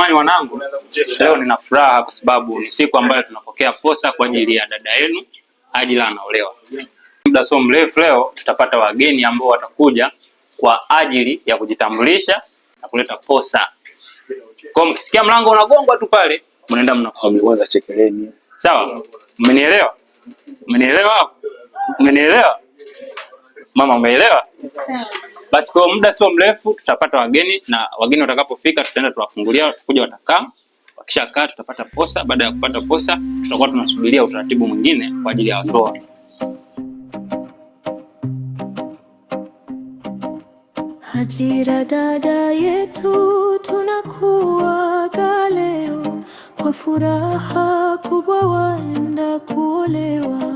Jamani wanangu, leo nina furaha kwa sababu ni siku ambayo tunapokea posa kwa ajili ya dada yenu Hajila anaolewa. Muda so mrefu leo tutapata wageni ambao watakuja kwa ajili ya kujitambulisha na kuleta posa. Kwa mkisikia mlango unagongwa tu pale, mnaenda mnafungua chekeleni. Sawa? Mmenielewa? Mmenielewa? Mmenielewa? Mama umeelewa? Sawa. Basi kwa muda sio mrefu tutapata wageni, na wageni watakapofika tutaenda tuwafungulia, watakuja watakaa. Wakishakaa tutapata posa. Baada ya kupata posa tutakuwa tunasubiria utaratibu mwingine kwa ajili ya ndoa. Hajira dada yetu, tunakuaga leo kwa furaha kubwa, waenda kuolewa.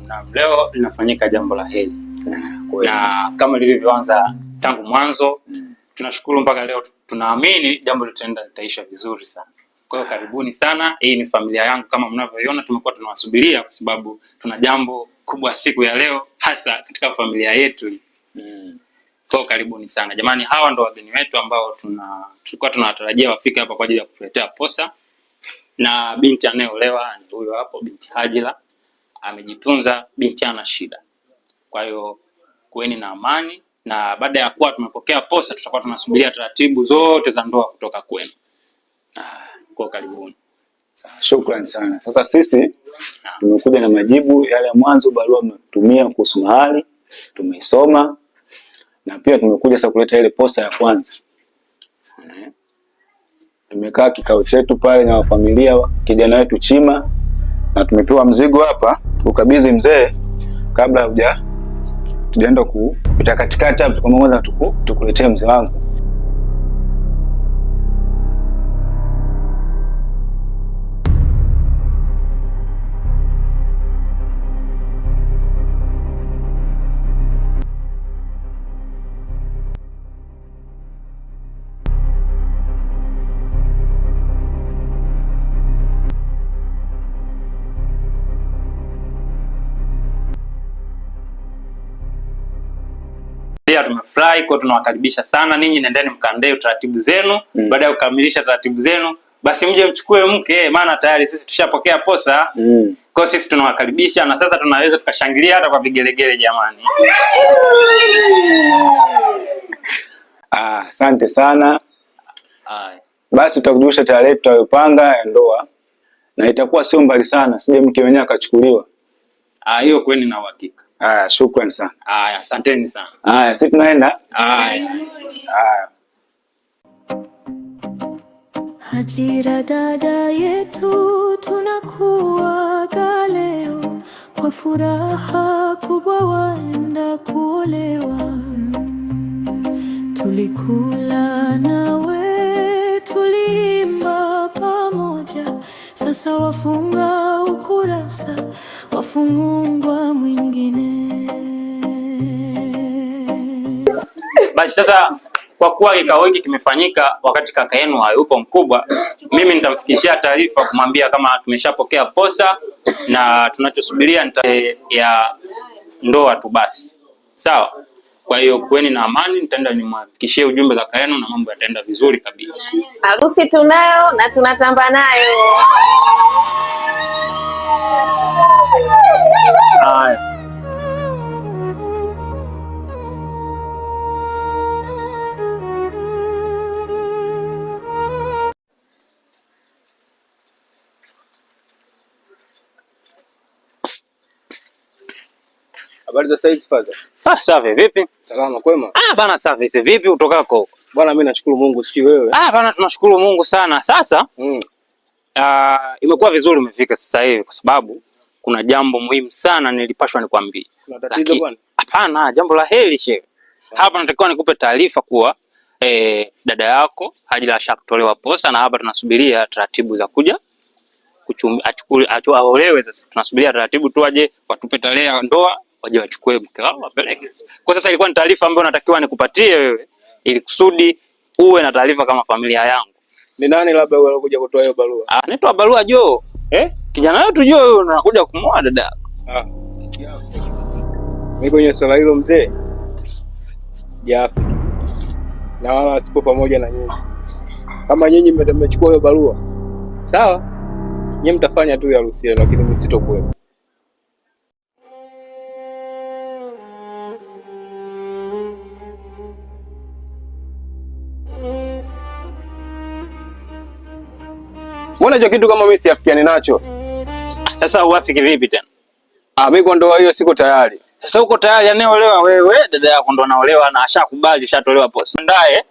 Na leo linafanyika jambo la heri. Na kama lilivyoanza tangu mwanzo, tunashukuru mpaka leo, tunaamini jambo litaisha vizuri sana. Kwa hiyo karibuni sana. Hii ni familia yangu, kama mnavyoiona tumekuwa tunawasubiria kwa sababu tuna jambo kubwa siku ya leo, hasa katika familia yetu. Kwa hiyo karibuni sana. Jamani, hawa ndo wageni wetu ambao tulikuwa tunawatarajia wafike hapa kwa ajili ya kutuletea posa. Na binti anayeolewa ni huyo hapo, binti Hajila. Amejitunza, binti ana shida. Kwa hiyo kuweni na amani, na baada ya kuwa tumepokea posa tutakuwa tunasubiria taratibu zote za ndoa kutoka kwenu. Kwa karibuni. Shukrani sana. Sasa sisi tumekuja na majibu yale ya mwanzo, barua mnatumia kuhusu mahali tumeisoma, na pia tumekuja sasa kuleta ile posa ya kwanza. Tumekaa kikao chetu pale na familia kijana wetu Chima, na tumepewa mzigo hapa ukabidhi mzee kabla tujaenda kupita katikati hapo, kwa maana tukuletee mzee wangu. Tumefurahi kwa tunawakaribisha sana. Ninyi nendeni mkaandae utaratibu zenu. Baada ya kukamilisha taratibu zenu, basi mje mchukue mke, maana tayari sisi tushapokea posa. Kwa sisi tunawakaribisha, na sasa tunaweza tukashangilia hata kwa vigelegele jamani. Asante sana. Basi tutakujulisha tarehe tutayopanga ya ndoa, na itakuwa sio mbali sana, sije mke wenyewe akachukuliwa. Hiyo kweli na uhakika. Shukrani sana. Asanteni sana. Sisi tunaenda. Hajira dada yetu, tunakuaga leo kwa furaha kubwa, waenda kuolewa. Tulikula nawe, tuliimba pamoja, sasa wafunga ukurasa, wafungwa mwingine. Basi sasa, kwa kuwa kikao hiki kimefanyika wakati kaka yenu hayupo mkubwa, mimi nitamfikishia taarifa kumwambia kama tumeshapokea posa na tunachosubiria ya ndoa tu basi. Sawa? Kwa hiyo kuweni na amani, nitaenda nimwafikishie ujumbe kaka yenu na mambo yataenda vizuri kabisa. Harusi tunayo na tunatamba nayo. Habari za saizi father? Safi vipi? Salama kwema? Bana safi. Sisi vipi utokako? Bwana mimi nashukuru Mungu, siki wewe? Bana tunashukuru Mungu sana. Sasa imekuwa vizuri umefika sasa hivi kwa sababu kuna jambo muhimu sana nilipashwa nikwambie. Kuna tatizo bwana? Hapana, jambo la heri shehe. Hapa natakiwa nikupe taarifa kuwa dada yako Hajila ashakutolewa posa, na hapa tunasubiria taratibu za kuja aolewe. Sasa tunasubiria taratibu tu aje watupe tarehe ya ndoa, waje wachukue mke wao wapeleke. Kwa sasa ilikuwa ni taarifa ambayo natakiwa nikupatie wewe ili kusudi uwe na taarifa kama familia yangu. Ni nani labda wewe alokuja kutoa hiyo barua? Anaitwa Barua Joe. Kijana wetu Joe huyo anakuja kumwoa dada. Mimi kwenye swala hilo mzee sijafi. Na wala sipo pamoja na nyinyi. Kama nyinyi mmechukua hiyo barua, sawa? Nyinyi mtafanya tu harusi yenu, lakini mimi sitokuwepo. Mbona hicho kitu kama mimi siafikiani nacho? Sasa uafiki vipi tena? Mimi kwa ndoa hiyo siko tayari. Sasa uko tayari anaolewa wewe, dada yako ndo anaolewa na ashakubali, shatolewa posa. Ndaye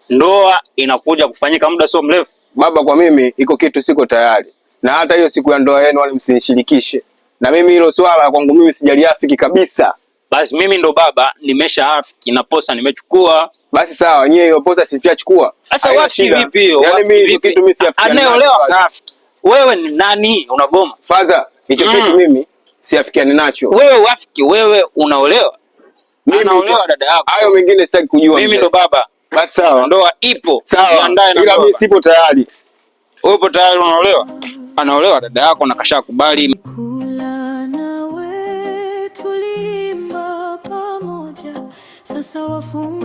ndoa inakuja kufanyika muda sio mrefu. Baba, kwa mimi iko kitu siko tayari. Na hata hiyo siku ya ndoa yenu wale msinishirikishe. Na mimi hilo swala kwangu mimi sijaliafiki kabisa. Basi mimi ndo baba nimeshaafiki na posa nimechukua. Basi sawa, nyie hiyo posa sijachukua. Sasa wapi vipi hiyo? Yaani mimi hiyo kitu mimi siafikiani. Anaolewa kaafiki. Wewe ni nani? Unagoma. Father, hicho kitu mimi siafikiani nacho. Wewe wafiki, wewe unaolewa. Mimi naolewa dada yako. Hayo mengine sitaki kujua. Mimi ndo baba. Basi sawa. Ndoa ipo. Sawa. Ila mimi sipo tayari. Wewe upo tayari unaolewa? Anaolewa dada yako na kashakubali. Kula nawe tulimba pamoja, sasa wafunga